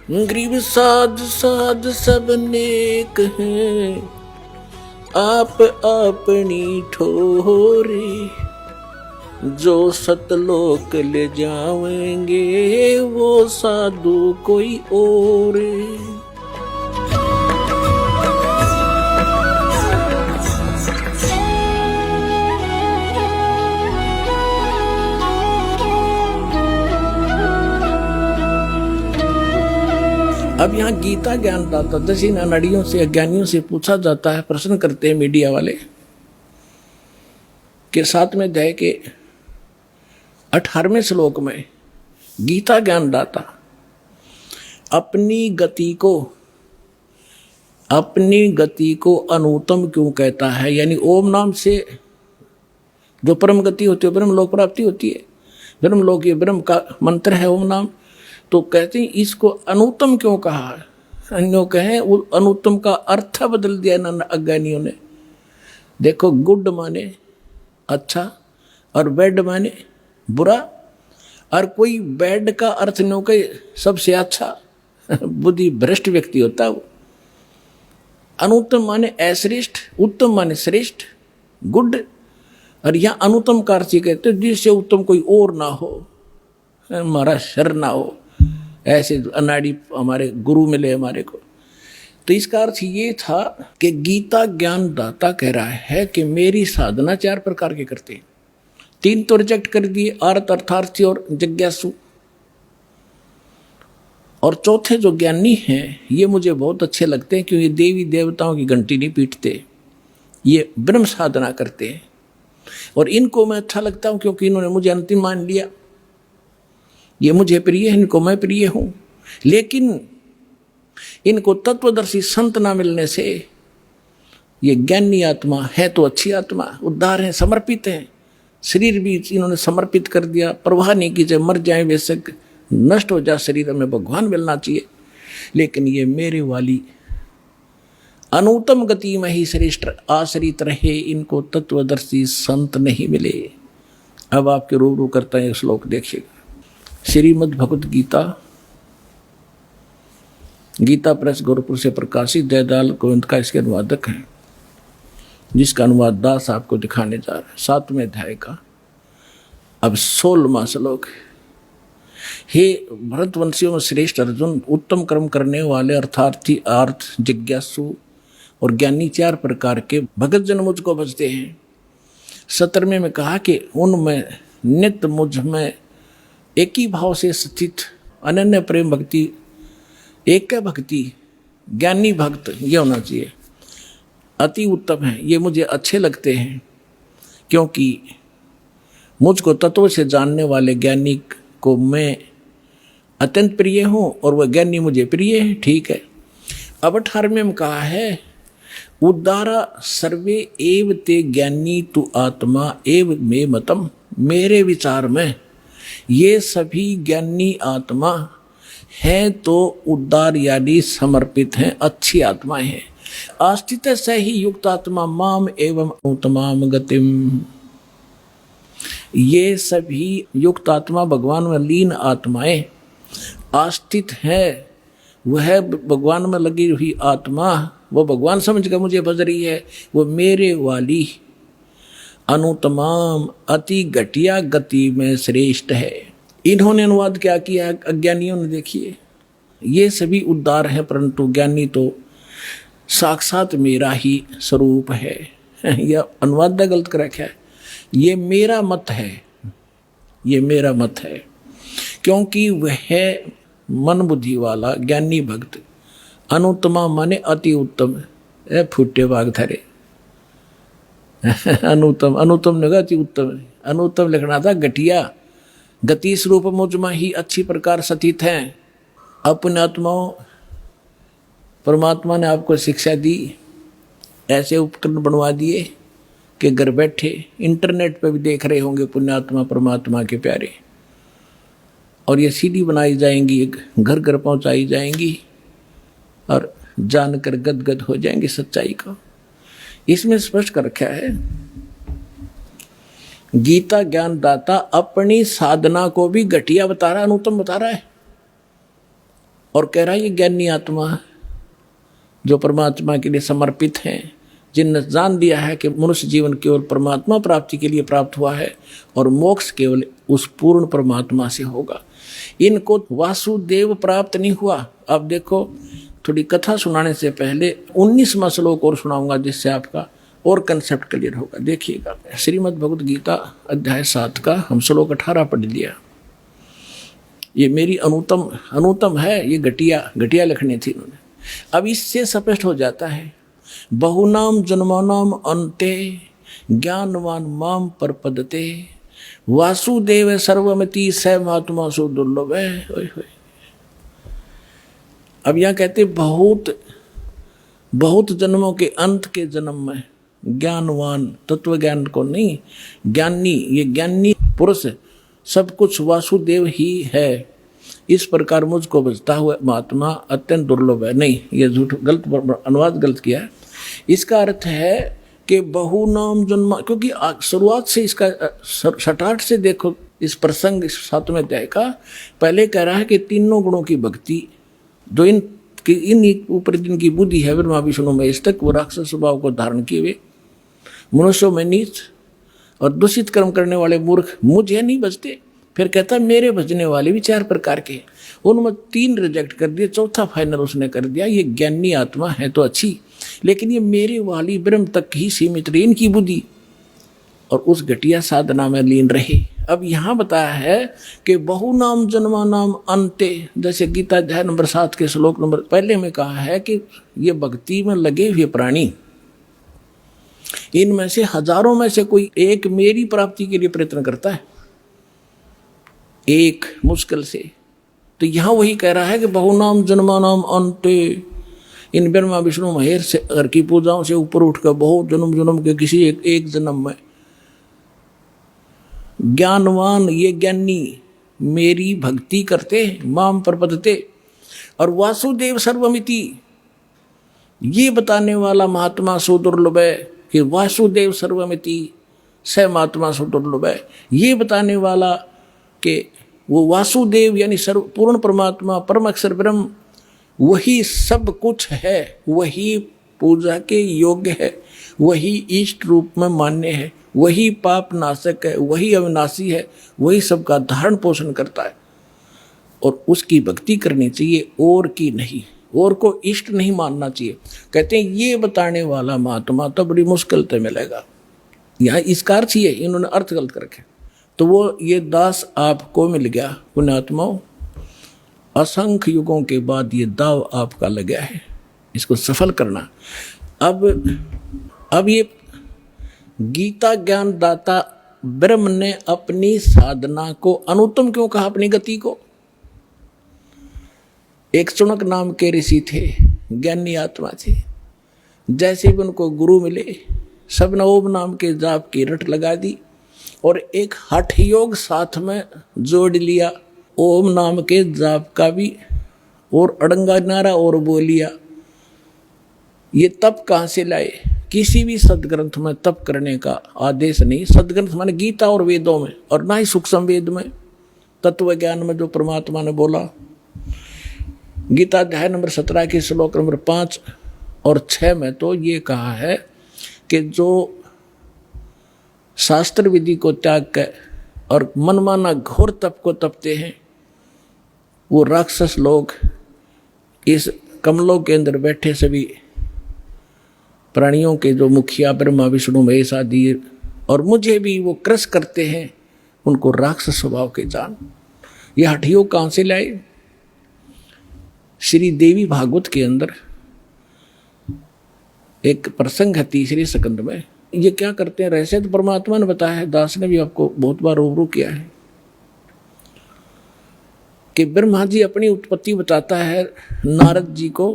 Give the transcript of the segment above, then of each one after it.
गरीब साध साध सब नेक हैं, आप अपनी ठोरे, जो सतलोक ले जाएंगे वो साधु कोई और। अब यहाँ गीता ज्ञानदाता जैसे इन अनड़ियों से अज्ञानियों से पूछा जाता है, प्रश्न करते हैं मीडिया वाले के साथ में अध्याय के 18वें श्लोक में गीता ज्ञानदाता अपनी गति को अनुत्तम क्यों कहता है। यानी ओम नाम से जो परम गति होती है, ब्रह्म लोक प्राप्ति होती है, ब्रह्म लोक ये ब्रह्म का मंत्र है ओम नाम, तो कहते हैं इसको अनुत्तम क्यों कहा है। अन्यों कहें अनुत्तम का अर्थ बदल दिया ना अज्ञानियों ने। देखो गुड माने अच्छा और बैड माने बुरा, और कोई बैड का अर्थ नहीं कहे सबसे अच्छा बुद्धि भ्रष्ट व्यक्ति होता है वो। अनुत्तम माने अश्रेष्ठ, उत्तम माने श्रेष्ठ गुड, और यहाँ अनुत्तम का अर्थ कहते जिससे उत्तम कोई और ना हो, हमारा शर ना हो, ऐसे अनाड़ी हमारे गुरु मिले हमारे को। तो इसका अर्थ ये था कि गीता ज्ञान दाता कह रहा है कि मेरी साधना 4 प्रकार के करते हैं। 3 तो रिजेक्ट कर दिए, अर्थ अर्थार्थी और जिज्ञासु, और चौथे जो ज्ञानी हैं ये मुझे बहुत अच्छे लगते हैं क्योंकि देवी देवताओं की घंटी नहीं पीटते, ये ब्रह्म साधना करते हैं। और इनको मैं अच्छा लगता हूं क्योंकि इन्होंने मुझे अंतिम मान लिया, ये मुझे प्रिय है, इनको मैं प्रिय हूं। लेकिन इनको तत्वदर्शी संत ना मिलने से ये ज्ञानी आत्मा है तो अच्छी आत्मा, उद्धार है, समर्पित है, शरीर भी इन्होंने समर्पित कर दिया, परवाह नहीं की, चाहे मर जाए बेशक, नष्ट हो जाए शरीर, में भगवान मिलना चाहिए। लेकिन ये मेरे वाली अनुत्तम गति में ही श्रेष्ठ आश्रित रहे, इनको तत्वदर्शी संत नहीं मिले। अब आपके रूबरू करता है श्लोक देखिएगा। श्रीमद् भगवत गीता, गीता प्रेस गोरखपुर से प्रकाशित जयदाल गोविंद का इसके अनुवादक हैं, जिसका अनुवाद दास आपको दिखाने जा रहा है। 7वें अध्याय का अब 16वां श्लोक। हे भरतवंशियों में श्रेष्ठ अर्जुन, उत्तम कर्म करने वाले अर्थार्थी, अर्थ जिज्ञासु और ज्ञानी 4 प्रकार के भगत जन मुझको भजते हैं। 17वें में कहा कि उनमें नित्य मुझ में एक ही भाव से स्थित अनन्य प्रेम भक्ति, एक भक्ति, ज्ञानी भक्त ये होना चाहिए, अति उत्तम है। ये मुझे अच्छे लगते हैं क्योंकि मुझको तत्व से जानने वाले ज्ञानी को मैं अत्यंत प्रिय हूँ और वह ज्ञानी मुझे प्रिय है। ठीक है। अब 18वें में कहा है उद्धारा सर्वे एव ते ज्ञानी तु आत्मा एव मे मतम। मेरे विचार में ये सभी ज्ञानी आत्मा हैं तो उद्धार यानी समर्पित हैं, अच्छी आत्माएं हैं। आस्थित से ही युक्त आत्मा माम एवं उत्तमाम गतिम। ये सभी युक्त आत्मा भगवान में लीन आत्माएं आस्थित है, वह भगवान में लगी हुई आत्मा, वो भगवान समझ कर मुझे भज रही है, वो मेरे वाली अनुतमाम अति घटिया गति में श्रेष्ठ है। इन्होंने अनुवाद क्या किया अज्ञानियों ने, देखिए ये सभी उद्धार हैं परंतु ज्ञानी तो साक्षात मेरा ही स्वरूप है। यह अनुवाद गलत कर रखा है, ये मेरा मत है, ये मेरा मत है, क्योंकि वह मन बुद्धि वाला ज्ञानी भक्त अनुत्तमा माने अति उत्तम, फुटे बाग धरे अनुत्तम, अनुत्तम ने अति उत्तम, अनुत्तम लिखना था घटिया, गति स्वरूप मुझ में ही अच्छी प्रकार स्थित हैं। अपने आत्माओं परमात्मा ने आपको शिक्षा दी, ऐसे उपकरण बनवा दिए कि घर बैठे इंटरनेट पे भी देख रहे होंगे पुण्यात्मा परमात्मा के प्यारे, और ये सीडी बनाई जाएंगी, घर घर पहुंचाई जाएंगी और जानकर गदगद हो जाएंगे सच्चाई को। इसमें स्पष्ट कर रखा है गीता ज्ञान दाता अपनी साधना को भी घटिया बता रहा है, अनुत्तम बता रहा है। और कह रहा है ये ज्ञानी आत्मा जो परमात्मा के लिए समर्पित हैं, जिनने जान दिया है कि मनुष्य जीवन केवल परमात्मा प्राप्ति के लिए प्राप्त हुआ है और मोक्ष केवल उस पूर्ण परमात्मा से होगा। इनको वासुदेव प्राप्त नहीं हुआ। अब देखो, थोड़ी कथा सुनाने से पहले 19वां श्लोक और सुनाऊंगा, जिससे आपका और कंसेप्ट क्लियर होगा। देखिएगा, श्रीमद् भगवद गीता अध्याय 7 का हम श्लोक 18 पढ़ लिया। ये मेरी अनुतम है, ये घटिया लिखनी थी इन्होंने। अब इससे स्पष्ट हो जाता है, बहुनाम जन्मानाम अन्ते ज्ञानवान माम परपदते वासुदेव सर्वमिति स महात्मा सु दुर्लभ है। अब यहाँ कहते बहुत जन्मों के अंत के जन्म में ज्ञानवान, तत्व ज्ञान को नहीं, ज्ञानी, ये ज्ञानी पुरुष सब कुछ वासुदेव ही है, इस प्रकार मुझको बचता हुआ महात्मा अत्यंत दुर्लभ है। नहीं, ये झूठ, गलत अनुवाद गलत किया है। इसका अर्थ है कि बहुनाम जन्म, क्योंकि शुरुआत से इसका 68 से देखो इस प्रसंग 7वें अध्याय का, पहले कह रहा है कि तीनों गुणों की भक्ति जो इन ऊपर जिनकी बुद्धि है ब्रह्मा विष्णु महेश तक, वो राक्षस स्वभाव को धारण किए हुए मनुष्यों में नीच और दूषित कर्म करने वाले मूर्ख मुझे नहीं बचते। फिर कहता मेरे भजने वाले भी 4 प्रकार के, उनमें 3 रिजेक्ट कर दिए, चौथा फाइनल उसने कर दिया। ये ज्ञानी आत्मा है तो अच्छी, लेकिन ये मेरे वाली ब्रह्म तक ही सीमित रही इनकी बुद्धि और उस घटिया साधना में लीन रहे। अब यहाँ बताया है कि बहुनाम जन्मानाम अन्ते, जैसे गीता अध्याय नंबर 7 के श्लोक नंबर पहले में कहा है कि ये भक्ति में लगे हुए प्राणी, इनमें से हजारों में से कोई एक मेरी प्राप्ति के लिए प्रयत्न करता है, एक मुश्किल से। तो यहाँ वही कह रहा है कि बहुनाम जन्मानाम अन्ते, इन ब्रह्मा विष्णु महेश से घर की पूजाओं से ऊपर उठकर बहुत जन्म के किसी एक जन्म में ज्ञानवान, ये ज्ञानी मेरी भक्ति करते माम प्रपदते, और वासुदेव सर्वमिति, ये बताने वाला महात्मा सो दुर्लभ है कि वासुदेव सर्वमिति स महात्मा सो दुर्लभ है। ये बताने वाला कि वो वासुदेव यानी सर्व पूर्ण परमात्मा परम अक्षर ब्रह्म वही सब कुछ है, वही पूजा के योग्य है, वही इष्ट रूप में मान्य है, वही पाप नाशक है, वही अविनाशी है, वही सबका धारण पोषण करता है और उसकी भक्ति करनी चाहिए और की नहीं, और को इष्ट नहीं मानना चाहिए। कहते हैं ये बताने वाला महात्मा तो बड़ी मुश्किल से मिलेगा। यहाँ इसका अर्थ ही है, इन्होंने अर्थ गलत कर रखे। तो वो ये दास आपको मिल गया पुण्यात्माओं, असंख्य युगों के बाद ये दाव आपका लगा है, इसको सफल करना। अब ये गीता ज्ञान दाता ब्रह्म ने अपनी साधना को अनुत्तम क्यों कहा, अपनी गति को। एक चुनक नाम के ऋषि थे, ज्ञानी आत्मा थे, जैसे भी उनको गुरु मिले सबने ओम नाम के जाप की रट लगा दी और एक हठ योग साथ में जोड़ लिया, ओम नाम के जाप का भी और अड़ंगा नारा और बोल लिया। ये तप कहाँ से लाए? किसी भी सदग्रंथ में तप करने का आदेश नहीं। सदग्रंथ माने गीता और वेदों में, और ना ही सूक्ष्म वेद में, तत्व ज्ञान में जो परमात्मा ने बोला। गीता अध्याय नंबर 17 के श्लोक नंबर 5 और 6 में तो ये कहा है कि जो शास्त्र विधि को त्याग कर और मनमाना घोर तप को तपते हैं, वो राक्षस लोग इस कमलों के अंदर बैठे सभी प्राणियों के जो मुखिया ब्रह्मा विष्णु महेश आदि और मुझे भी वो क्रश करते हैं, उनको राक्षस स्वभाव के जान। ये हठयोग कहाँ से लाए? श्री देवी भागवत के अंदर एक प्रसंग है 3रे स्कंद में। ये क्या करते हैं? रहस्य तो परमात्मा ने बताया है, दास ने भी आपको बहुत बार रूबरू किया है कि ब्रह्मा जी अपनी उत्पत्ति बताता है नारद जी को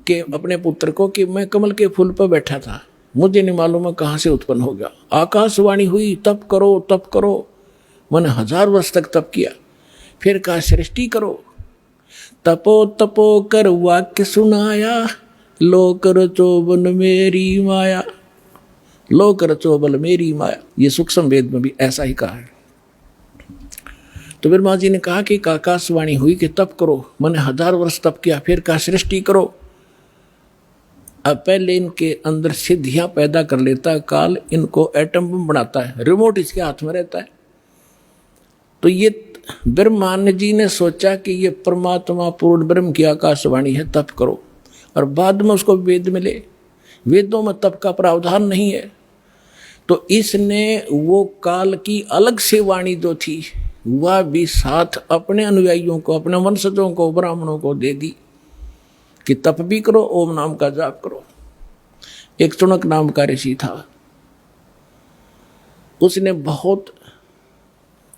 कि अपने पुत्र को कि मैं कमल के फूल पर बैठा था, मुझे नहीं मालूम है कहाँ से उत्पन्न हो गया। आकाशवाणी हुई तप करो तप करो, मैंने 1000 वर्ष तक तप किया। फिर कहा सृष्टि करो, तपो तपो कर वाक्य सुनाया, लोक रचो बन मेरी माया, लोक रचो बल मेरी माया। ये सूक्ष्म वेद में भी ऐसा ही कहा है। तो ब्रह्मा जी ने कहा कि आकाशवाणी हुई कि तप करो। मैंने 1000 वर्ष तप किया, फिर कहा सृष्टि करो। अब पहले इनके अंदर सिद्धियां पैदा कर लेता है काल, इनको एटम बम बनाता है, रिमोट इसके हाथ में रहता है। तो ये ब्रह्मा जी ने सोचा कि ये परमात्मा पूर्ण ब्रह्म की आकाशवाणी है, तप करो। और बाद में उसको वेद मिले, वेदों में तप का प्रावधान नहीं है। तो इसने वो काल की अलग से वाणी जो थी वह भी साथ अपने अनुयायियों को, अपने वंशजों को, ब्राह्मणों को दे दी कि तप भी करो, ओम नाम का जाप करो। एक चुनक नाम का ऋषि था, उसने बहुत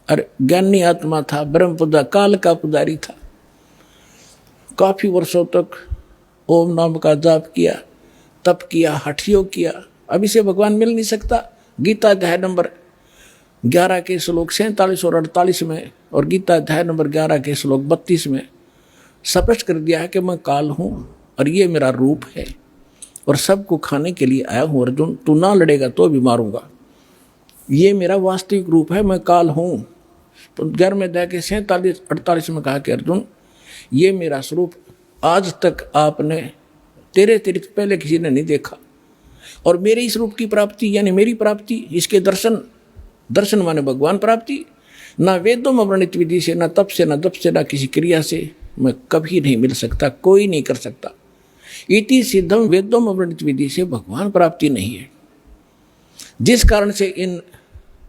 ज्ञानी आत्मा था, ब्रह्म पूजा काल का पुजारी था। काफी वर्षों तक ओम नाम का जाप किया, तप किया, हठ योग किया। अब इसे भगवान मिल नहीं सकता। गीता अध्याय नंबर 11 के श्लोक 47 और 48 में और गीता अध्याय नंबर 11 के श्लोक 32 में स्पष्ट कर दिया है कि मैं काल हूं और ये मेरा रूप है और सबको खाने के लिए आया हूं। अर्जुन, तू ना लड़ेगा तो भी मारूंगा। ये मेरा वास्तविक रूप है, मैं काल हूं। तो 11वें अध्याय के 47-48 में कहा कि अर्जुन, ये मेरा स्वरूप आज तक आपने तेरे अतिरिक्त पहले किसी ने नहीं देखा। और मेरे इस रूप की प्राप्ति यानी मेरी प्राप्ति, इसके दर्शन माने भगवान प्राप्ति, ना वेदों में वर्णित विधि से, ना तप से, ना जप से, ना किसी क्रिया से मैं कभी नहीं मिल सकता, कोई नहीं कर सकता। इति सिद्धम, वेदों में वर्णित विधि से भगवान प्राप्ति नहीं है। जिस कारण से इन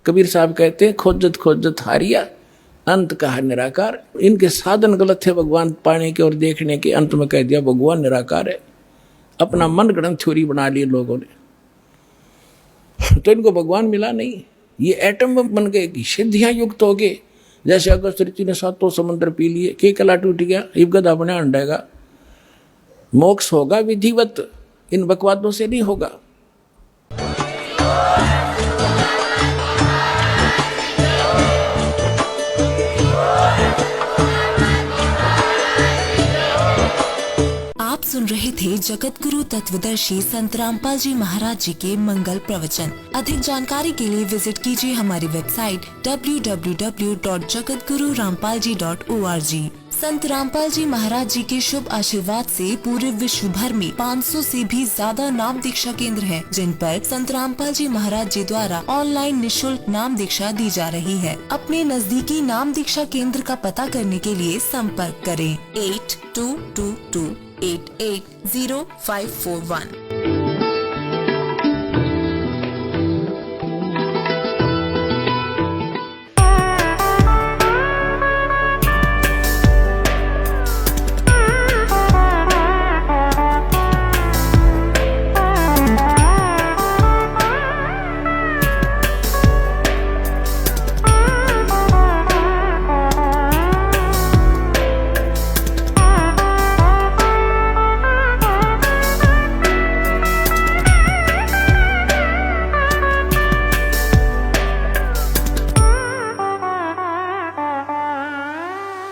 कबीर साहब कहते हैं खोजत खोजत हारिया, अंत कहा निराकार। इनके साधन गलत थे भगवान पाने के और देखने के, अंत में कह दिया भगवान निराकार है। अपना मन गढ़ंत थ्योरी बना ली लोगों ने, तो इनको भगवान मिला नहीं। ये एटम बम बन गए, सिद्धियां युक्त हो गए। जैसे अगस्त ऋषि ने 7 समुद्र पी लिए, के कला टूट गया, इब गदा बना अंडेगा। मोक्ष होगा विधिवत, इन बकवादों से नहीं होगा। आप सुन रहे थे जगत गुरु तत्वदर्शी संत रामपाल जी महाराज जी के मंगल प्रवचन। अधिक जानकारी के लिए विजिट कीजिए हमारी वेबसाइट www.jagatgururampalji.org। संत रामपाल जी महाराज जी के शुभ आशीर्वाद से पूरे विश्व भर में 500 से भी ज्यादा नाम दीक्षा केंद्र हैं, जिन पर संत रामपाल जी महाराज जी द्वारा ऑनलाइन निशुल्क नाम दीक्षा दी जा रही है। अपने नजदीकी नाम दीक्षा केंद्र का पता करने के लिए संपर्क करें 8222880541।